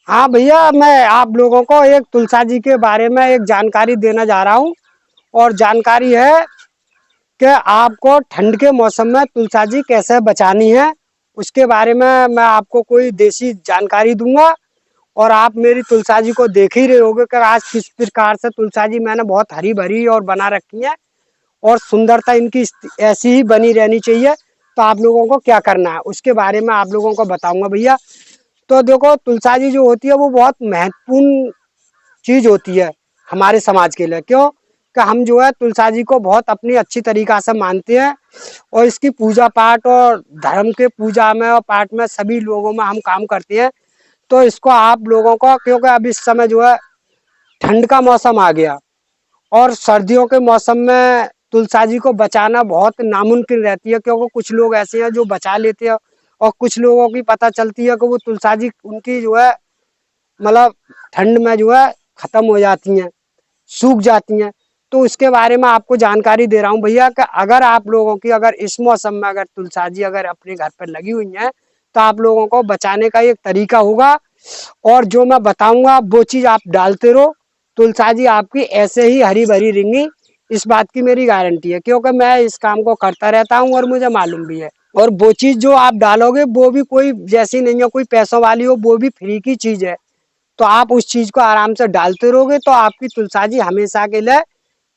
हाँ भैया, मैं आप लोगों को एक तुलसा जी के बारे में एक जानकारी देना जा रहा हूँ। और जानकारी है कि आपको ठंड के मौसम में तुलसा जी कैसे बचानी है, उसके बारे में मैं आपको कोई देसी जानकारी दूंगा। और आप मेरी तुलसा जी को देख ही रहे होगे कि आज किस प्रकार से तुलसा जी मैंने बहुत हरी भरी और बना रखी है। और सुंदरता इनकी ऐसी ही बनी रहनी चाहिए। तो आप लोगों को क्या करना है उसके बारे में आप लोगों को बताऊंगा भैया। तो देखो, तुलसा जी जो होती है वो बहुत महत्वपूर्ण चीज होती है हमारे समाज के लिए। क्यों कि हम जो है तुलसा जी को बहुत अपनी अच्छी तरीका से मानते हैं। और इसकी पूजा पाठ और धर्म के पूजा में और पाठ में सभी लोगों में हम काम करते हैं। तो इसको आप लोगों को, क्योंकि अब इस समय जो है ठंड का मौसम आ गया और सर्दियों के मौसम में तुलसा जी को बचाना बहुत नामुमकिन रहती है, क्योंकि कुछ लोग ऐसे हैं जो बचा लेते हैं और कुछ लोगों की पता चलती है कि वो तुलसा जी उनकी जो है मतलब ठंड में जो है खत्म हो जाती हैं, सूख जाती हैं। तो उसके बारे में आपको जानकारी दे रहा हूँ भैया कि अगर आप लोगों की अगर इस मौसम में अगर तुलसा जी अगर अपने घर पर लगी हुई हैं तो आप लोगों को बचाने का एक तरीका होगा। और जो मैं बताऊंगा वो चीज आप डालते रहो, तुलसा जी आपकी ऐसे ही हरी भरी रहेंगी। इस बात की मेरी गारंटी है, क्योंकि मैं इस काम को करता रहता हूँ और मुझे मालूम भी है। और वो चीज जो आप डालोगे वो भी कोई जैसी नहीं है, कोई पैसों वाली हो, वो भी फ्री की चीज है। तो आप उस चीज को आराम से डालते रहोगे तो आपकी तुलसा जी हमेशा के लिए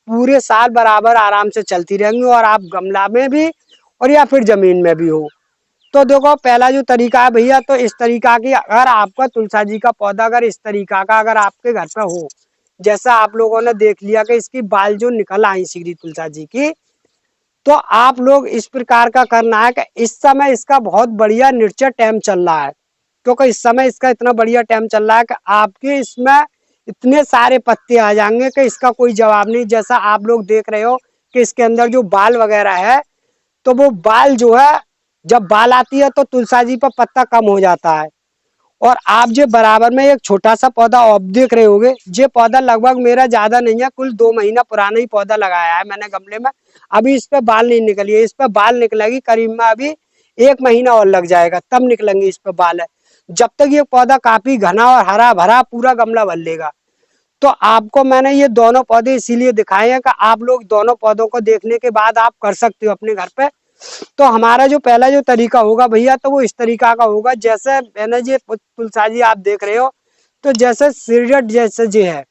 पूरे साल बराबर आराम से चलती रहेंगी। और आप गमला में भी और या फिर जमीन में भी हो। तो देखो, पहला जो तरीका है भैया, तो इस तरीका की अगर आपका तुलसा जी का पौधा अगर इस तरीका का अगर आपके घर पे हो, जैसा आप लोगों ने देख लिया कि इसकी बाल जो निकल आई सीधी तुलसा जी की, तो आप लोग इस प्रकार का करना है कि इस समय इसका बहुत बढ़िया निर्चर टाइम चल रहा है। क्योंकि इस समय इसका इतना बढ़िया टाइम चल रहा है कि आपके इसमें इतने सारे पत्ते आ जाएंगे कि इसका कोई जवाब नहीं। जैसा आप लोग देख रहे हो कि इसके अंदर जो बाल वगैरह है, तो वो बाल जो है जब बाल आती है तो तुलसा जी पर पत्ता कम हो जाता है। और आप जो बराबर में एक छोटा सा पौधा आप देख रहे होगे, ये पौधा लगभग मेरा ज्यादा नहीं है, कुल 2 महीना पुराना ही पौधा लगाया है मैंने गमले में। अभी इस पे बाल नहीं निकली है, इस पे बाल निकलेगी करीब में अभी 1 महीना और लग जाएगा, तब निकलेंगे इस पे बाल है। जब तक ये पौधा काफी घना और हरा भरा पूरा गमला भर लेगा। तो आपको मैंने ये दोनों पौधे इसीलिए दिखाए हैं कि आप लोग दोनों पौधों को देखने के बाद आप कर सकते हो अपने घर पे। तो हमारा जो पहला जो तरीका होगा भैया, तो वो इस तरीका का होगा। जैसे मैंने ये तुलसा जी आप देख रहे हो, तो जैसे सिरजट जैसे जी है,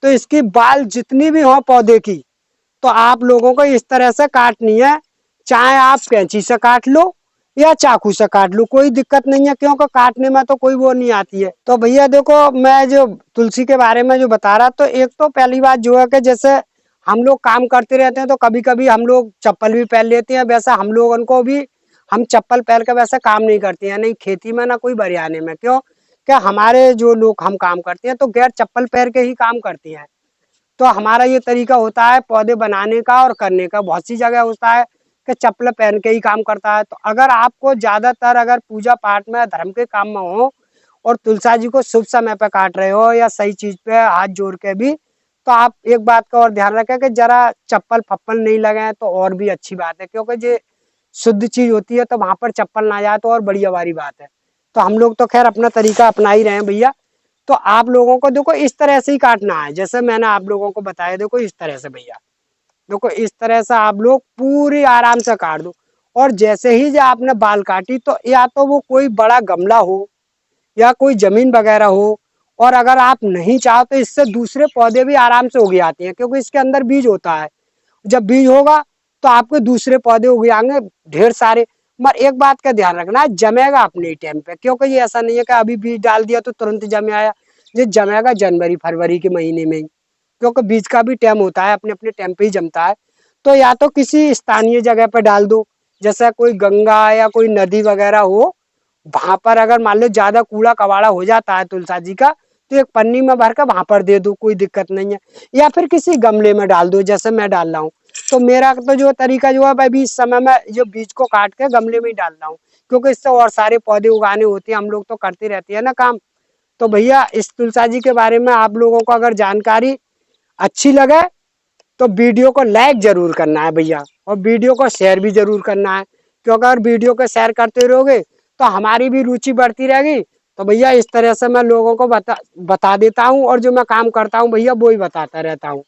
तो इसकी बाल जितनी भी हो पौधे की, तो आप लोगों को इस तरह से काटनी है। चाहे आप कैंची से काट लो या चाकू से काट लो, कोई दिक्कत नहीं है, क्योंकि काटने में तो कोई वो नहीं आती है। तो भैया देखो, मैं जो तुलसी के बारे में जो बता रहा, तो एक तो पहली बात जो है कि जैसे हम लोग काम करते रहते हैं तो कभी कभी हम लोग चप्पल भी पहन लेते हैं। वैसा हम लोगों को भी हम चप्पल पहन के वैसे काम नहीं करते हैं, नहीं खेती में ना कोई बरियाने में। क्यों? क्या हमारे जो लोग हम काम करते हैं तो गैर चप्पल पहन के ही काम करते हैं। तो हमारा ये तरीका होता है पौधे बनाने का और करने का। बहुत सी जगह होता है कि चप्पल पहन के ही काम करता है। तो अगर आपको ज्यादातर अगर पूजा पाठ में धर्म के काम में हो और तुलसा जी को शुभ समय पे काट रहे हो या सही चीज पे हाथ जोड़ के भी, तो आप एक बात का और ध्यान रखें कि जरा चप्पल फप्पल नहीं लगे तो और भी अच्छी बात है। क्योंकि ये शुद्ध चीज होती है, तो वहां पर चप्पल ना जाए तो और बढ़िया वाली बात है। तो हम लोग तो खैर अपना तरीका अपना ही रहे हैं भैया। तो आप लोगों को देखो इस तरह से ही काटना है, जैसे मैंने आप लोगों को बताया। देखो इस तरह से भैया, देखो इस तरह से आप लोग पूरी आराम से काट दो। और जैसे ही जो आपने बाल काटी, तो या तो वो कोई बड़ा गमला हो या कोई जमीन वगैरह हो। और अगर आप नहीं चाहो तो इससे दूसरे पौधे भी आराम से उग आते हैं, क्योंकि इसके अंदर बीज होता है। जब बीज होगा तो आपके दूसरे पौधे उग आएंगे ढेर सारे। मगर एक बात का ध्यान रखना है, जमेगा अपने टाइम पे। क्योंकि ये ऐसा नहीं है कि अभी बीज डाल दिया तो तुरंत जमे आया। ये जमेगा जनवरी फरवरी के महीने में ही, क्योंकि बीज का भी टाइम होता है, अपने अपने टाइम पे ही जमता है। तो या तो किसी स्थानीय जगह पर डाल दो, जैसा कोई गंगा या कोई नदी वगैरह हो, वहां पर अगर मान लो ज्यादा कूड़ा कबाड़ा हो जाता है तुलसा जी का, तो एक पन्नी में भर कर वहां पर दे दो, कोई दिक्कत नहीं है। या फिर किसी गमले में डाल दो जैसे मैं डाल रहा हूँ। तो मेरा तो जो तरीका जो है भाई, इस समय में जो बीज को काट के गमले में ही डाल रहा हूँ, क्योंकि इससे और सारे पौधे उगाने होते हैं, हम लोग तो करते रहते हैं ना काम। तो भैया इस तुलसा जी के बारे में आप लोगों को अगर जानकारी अच्छी लगे तो वीडियो को लाइक जरूर करना है भैया, और वीडियो को शेयर भी जरूर करना है। क्योंकि अगर वीडियो को शेयर करते रहोगे तो हमारी भी रुचि बढ़ती रहेगी। तो भैया इस तरह से मैं लोगों को बता देता हूँ, और जो मैं काम करता हूँ भैया वो ही बताता रहता हूँ।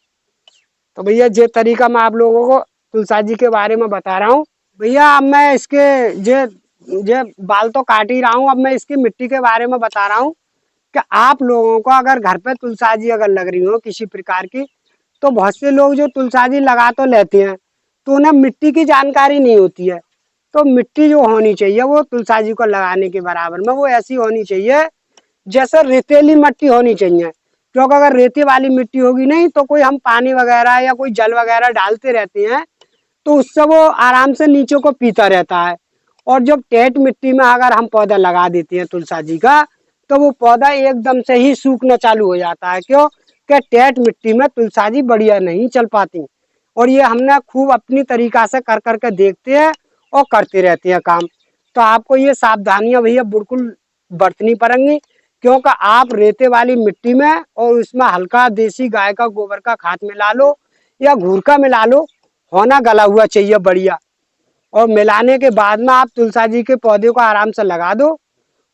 तो भैया ये तरीका मैं आप लोगों को तुलसा जी के बारे में बता रहा हूँ। भैया अब मैं इसके ये बाल तो काट ही रहा हूँ, अब मैं इसकी मिट्टी के बारे में बता रहा हूँ कि आप लोगों को अगर घर पे तुलसा जी अगर लग रही हो किसी प्रकार की, तो बहुत से लोग जो तुलसा जी लगा तो लेते हैं, तो उन्हें मिट्टी की जानकारी नहीं होती है। तो मिट्टी जो होनी चाहिए वो तुलसा जी को लगाने के बराबर में वो ऐसी होनी चाहिए जैसे रेतीली मिट्टी होनी चाहिए। क्योंकि अगर रेती वाली मिट्टी होगी नहीं तो कोई हम पानी वगैरह या कोई जल वगैरह डालते रहते हैं तो उससे वो आराम से नीचे को पीता रहता है। और जब टेट मिट्टी में अगर हम पौधा लगा देते हैं तुलसा जी का, तो वो पौधा एकदम से ही सूखना चालू हो जाता है। क्यों कि टेट मिट्टी में तुलसा जी बढ़िया नहीं चल पाती। और ये हमने खूब अपनी तरीका से कर करके देखते हैं और करते रहते हैं काम। तो आपको ये सावधानियां भैया बिल्कुल बरतनी पड़ेंगी, क्योंकि आप रेते वाली मिट्टी में और उसमें हल्का देसी गाय का गोबर का खाद मिला लो या घूर का मिला लो, होना गला हुआ चाहिए बढ़िया। और मिलाने के बाद में आप तुलसा जी के पौधे को आराम से लगा दो,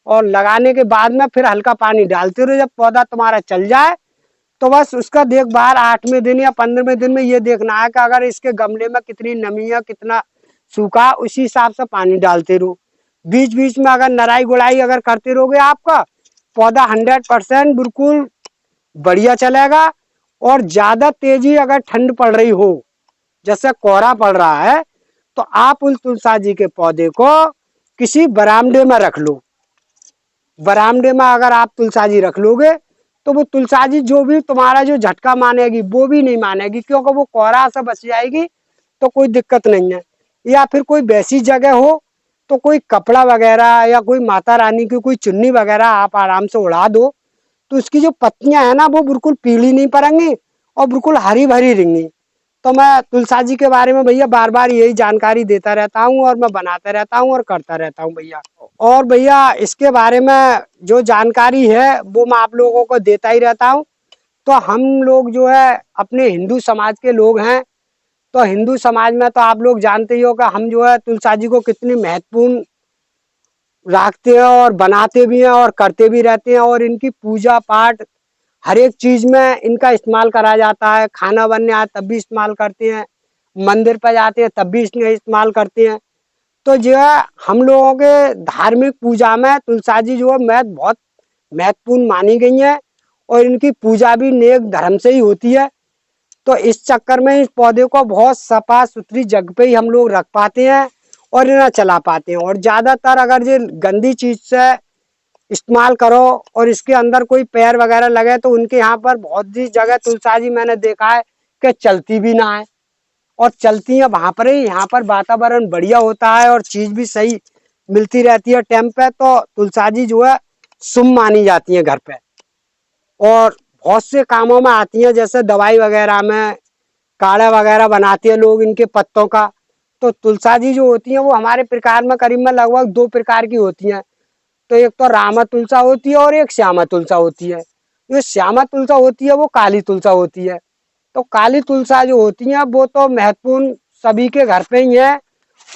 और लगाने के बाद में फिर हल्का पानी डालते रहो। जब पौधा तुम्हारा चल जाए तो बस उसका देखभाल 8वें दिन या 15वें दिन में ये देखना है कि अगर इसके गमले में कितनी नमी है, कितना सूखा, उसी हिसाब से पानी डालते रहो। बीच बीच में अगर नराई गुड़ाई अगर करते रहोगे आपका पौधा 100% बिल्कुल बढ़िया चलेगा। और ज्यादा तेजी अगर ठंड पड़ रही हो, जैसे कोहरा पड़ रहा है, तो आप उन तुलसा जी के पौधे को किसी बरामदे में रख लो। बरामदे में अगर आप तुलसा जी रख लोगे तो वो तुलसा जी जो भी तुम्हारा जो झटका मानेगी वो भी नहीं मानेगी, क्योंकि वो कोहरा से बच जाएगी तो कोई दिक्कत नहीं है। या फिर कोई वैसी जगह हो तो कोई कपड़ा वगैरह या कोई माता रानी की कोई चुन्नी वगैरह आप आराम से उड़ा दो, तो उसकी जो पत्तियां है ना वो बिल्कुल पीली नहीं पड़ेंगी और बिल्कुल हरी भरी रहेंगी। तो मैं तुलसा जी के बारे में भैया बार बार यही जानकारी देता रहता हूँ और मैं बनाता रहता हूँ और करता रहता हूँ भैया। और भैया इसके बारे में जो जानकारी है वो मैं आप लोगों को देता ही रहता हूँ। तो हम लोग जो है अपने हिंदू समाज के लोग हैं, तो हिंदू समाज में तो आप लोग जानते ही हो कि हम जो है तुलसा जी को कितनी महत्वपूर्ण रखते हैं और बनाते भी हैं और करते भी रहते हैं। और इनकी पूजा पाठ हर एक चीज में इनका इस्तेमाल करा जाता है। खाना बनने आए तब भी इस्तेमाल करते हैं, मंदिर पर जाते हैं तब भी इसमें इस्तेमाल करते हैं। तो जो है हम लोगों के धार्मिक पूजा में तुलसा जी जो है बहुत महत्वपूर्ण मानी गई है, और इनकी पूजा भी नेक धर्म से ही होती है। तो इस चक्कर में इस पौधे को बहुत सफा सुथरी जगह पे ही हम लोग रख पाते हैं और इन्हें चला पाते हैं। और ज्यादातर अगर ये गंदी चीज से इस्तेमाल करो और इसके अंदर कोई पैर वगैरह लगे तो उनके यहाँ पर बहुत सी जगह तुलसा जी मैंने देखा है कि चलती भी ना है, और चलती है वहां पर ही। यहाँ पर वातावरण बढ़िया होता है और चीज भी सही मिलती रहती है टाइम पे। तो तुलसा जी जो है शुभ मानी जाती है घर पे, और बहुत से कामों में आती है, जैसे दवाई वगैरह में काढ़ा वगैरह बनाते हैं लोग इनके पत्तों का। तो तुलसा जी जो होती है वो हमारे प्रकार में करीब में लगभग 2 प्रकार की होती हैं। तो एक तो रामा तुलसा होती है और एक श्यामा तुलसा होती है। जो श्यामा तुलसा होती है वो काली तुलसा होती है। तो काली तुलसा जो होती है वो तो महत्वपूर्ण सभी के घर पे ही है,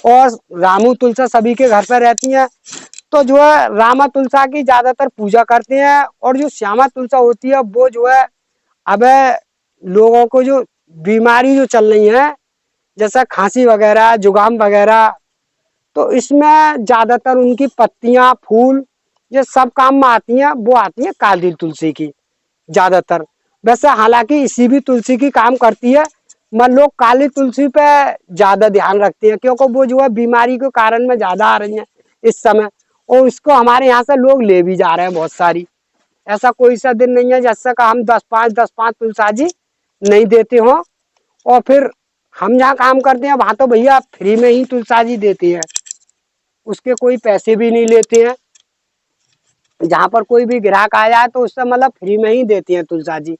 और रामू तुलसा सभी के घर पे रहती है। तो जो है रामा तुलसा की ज्यादातर पूजा करते हैं। और जो श्यामा तुलसा होती है वो जो है अब लोगों को जो बीमारी जो चल रही है, जैसा खांसी वगैरह जुकाम वगैरह, तो इसमें ज्यादातर उनकी पत्तियां फूल ये सब काम में आती हैं। वो आती है काली तुलसी की ज्यादातर। वैसे हालांकि इसी भी तुलसी की काम करती है, मगर लोग काली तुलसी पे ज्यादा ध्यान रखते हैं, क्योंकि वो जो है बीमारी के कारण में ज्यादा आ रही है इस समय। और इसको हमारे यहाँ से लोग ले भी जा रहे हैं बहुत सारी। ऐसा कोई सा दिन नहीं है जैसे का हम 10-5 तुलसा जी नहीं देते हो। और फिर हम जहाँ काम करते हैं वहां तो भैया फ्री में ही तुलसा जी देते हैं, उसके कोई पैसे भी नहीं लेते हैं। जहाँ पर कोई भी ग्राहक आ जाए तो उससे मतलब फ्री में ही देती हैं तुलसा जी।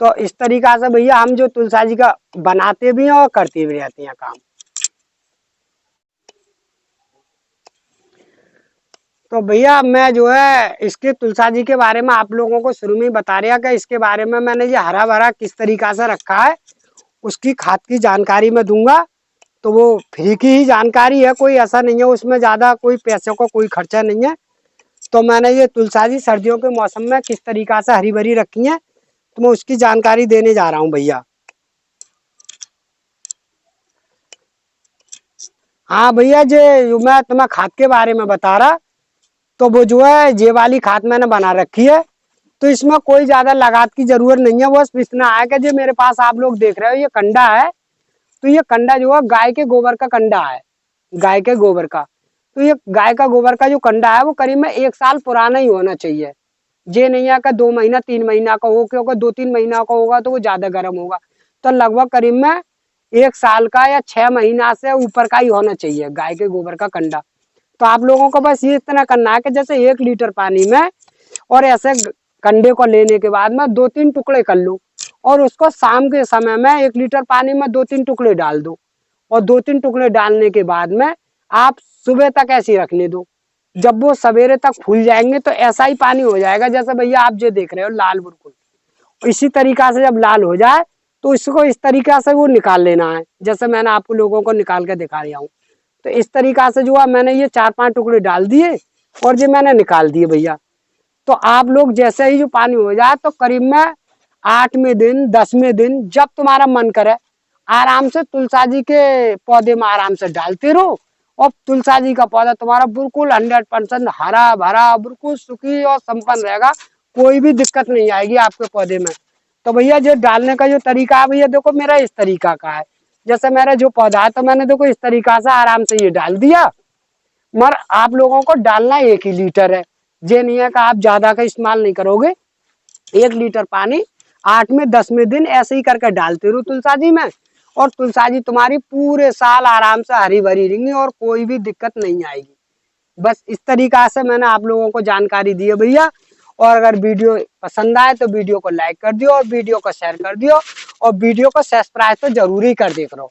तो इस तरीका से भैया हम जो तुलसा जी का बनाते भी हैं और करते भी रहते हैं काम। तो भैया मैं जो है इसके तुलसा जी के बारे में आप लोगों को शुरू में ही बता रहा कि इसके बारे में मैंने ये हरा भरा किस तरीका से रखा है, उसकी खाद की जानकारी मैं दूंगा। तो वो फ्री की ही जानकारी है, कोई ऐसा नहीं है उसमें ज्यादा कोई पैसों का कोई खर्चा नहीं है। तो मैंने ये तुलसा जी सर्दियों के मौसम में किस तरीका से हरी भरी रखी है, तो मैं उसकी जानकारी देने जा रहा हूँ भैया। हाँ भैया, जो मैं तुम्हें खाद के बारे में बता रहा, तो वो जो है ये वाली खाद मैंने बना रखी है। तो इसमें कोई ज्यादा लागत की जरूरत नहीं है, बस इतना है कि जो मेरे पास आप लोग देख रहे हो ये कंडा है। तो ये कंडा जो है गाय के गोबर का कंडा है, गाय के गोबर का। तो ये गाय का गोबर का जो कंडा है वो करीब में 1 साल पुराना ही होना चाहिए। ये नहीं है कि 2 महीना 3 महीना का हो, क्योंकि 2-3 महीना का होगा तो वो ज्यादा गर्म होगा। तो लगभग करीब में 1 साल का या 6 महीना से ऊपर का ही होना चाहिए गाय के गोबर का कंडा। तो आप लोगों को बस ये इतना करना है कि जैसे 1 लीटर पानी में और ऐसे कंडे को लेने के बाद में 2-3 टुकड़े कर लो, और उसको शाम के समय में 1 लीटर पानी में 2-3 टुकड़े डाल दो। और 2-3 टुकड़े डालने के बाद में आप सुबह तक ऐसे ही रखने दो। जब वो सवेरे तक फूल जाएंगे तो ऐसा ही पानी हो जाएगा जैसे भैया आप जो देख रहे हो लाल, बिल्कुल इसी तरीका से जब लाल हो जाए तो इसको इस तरीका से वो निकाल लेना है, जैसे मैंने आपको लोगों को निकाल के दिखा रहा हूँ। तो इस तरीका से जो है मैंने ये 4-5 टुकड़े डाल दिए और ये मैंने निकाल दिए भैया। तो आप लोग जैसे ही जो पानी हो जाए तो करीब में 8वें दिन 10वें दिन जब तुम्हारा मन करे आराम से तुलसा जी के पौधे में आराम से डालते रहो, और तुलसा जी का पौधा तुम्हारा बिल्कुल 100% हरा भरा बिल्कुल सुखी और संपन्न रहेगा। कोई भी दिक्कत नहीं आएगी आपके पौधे में। तो भैया जो डालने का जो तरीका है भैया देखो मेरा इस तरीका का है। जैसे मेरा जो पौधा है तो मैंने देखो इस तरीका से आराम से ये डाल दिया। मगर आप लोगों को डालना 1 ही लीटर है, ये नहीं है कि आप ज्यादा का इस्तेमाल नहीं करोगे। 1 लीटर पानी 8वें 10वें दिन ऐसे ही करके डालते रहो तुलसा जी में, और तुलसा जी तुम्हारी पूरे साल आराम से हरी भरी रहेंगी और कोई भी दिक्कत नहीं आएगी। बस इस तरीका से मैंने आप लोगों को जानकारी दी है भैया। और अगर वीडियो पसंद आए तो वीडियो को लाइक कर दियो और वीडियो को शेयर कर दियो, और वीडियो को सब्सक्राइब तो जरूर ही कर देख रहो।